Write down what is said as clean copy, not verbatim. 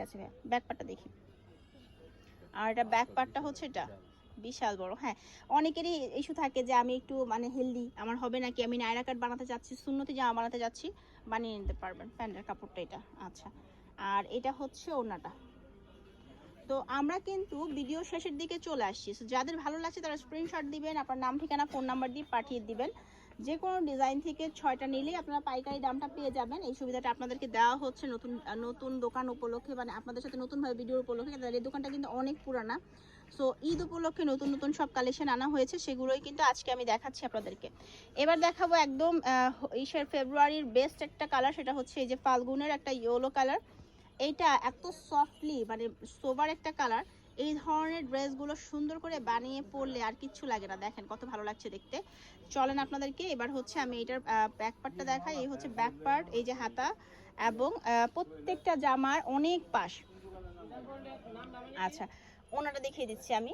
আছে ভাইয়া, ব্যাক পার্টটা দেখি। আর এটা ব্যাক পার্টটা হচ্ছে এটা বিশাল বড়। হ্যাঁ, অনেকেরই ইস্যু থাকে যে আমি একটু মানে হেলদি, আমার হবে নাকি, আমি নায়রা কাট বানাতে যাচ্ছি, সুন্নতি জামা বানাতে যাচ্ছি, বানিয়ে নিতে পারবেন। প্যান্টের কাপড়টা এটা। আচ্ছা, আর এটা হচ্ছে ওড়নাটা। তো আমরা কিন্তু ভিডিও শেষের দিকে চলে আসছি। সো যাদের ভালো লাগছে তারা স্ক্রিনশট দিবেন, আপনার নাম ঠিকানা ফোন নাম্বার দিয়ে পাঠিয়ে দিবেন। যে কোনো ডিজাইন থেকে 6টা নিলেই আপনারা পাইকারি দামটা পেয়ে যাবেন। এই সুবিধাটা আপনাদেরকে দেওয়া হচ্ছে নতুন নতুন দোকান উপলক্ষে, মানে আপনাদের সাথে নতুনভাবে ভিডিও উপলক্ষে। এই দোকানটা কিন্তু অনেক পুরানা। সো ঈদ উপলক্ষে নতুন নতুন সব কালেকশন আনা হয়েছে, সেগুলোই কিন্তু আজকে আমি দেখাচ্ছি আপনাদেরকে। এবার দেখাবো একদম ফেব্রুয়ারির বেস্ট একটা কালার, সেটা হচ্ছে এই যে ফাল্গুনের একটা ইয়েলো কালার। এইটা এত সফটলি মানে সোবার একটা কালার। এই ধরনের ড্রেসগুলো সুন্দর করে বানিয়ে পরলে আর কিচ্ছু লাগে না। দেখেন কত ভালো লাগছে দেখতে। চলেন আপনাদেরকে এবার হচ্ছে আমি এটার ব্যাক পার্টটা দেখাই। এই হচ্ছে ব্যাক পার্ট, এই যে হাতা, এবং প্রত্যেকটা জামার অনেক পাশ। আচ্ছা, ওনাটা দেখিয়ে দিচ্ছি আমি।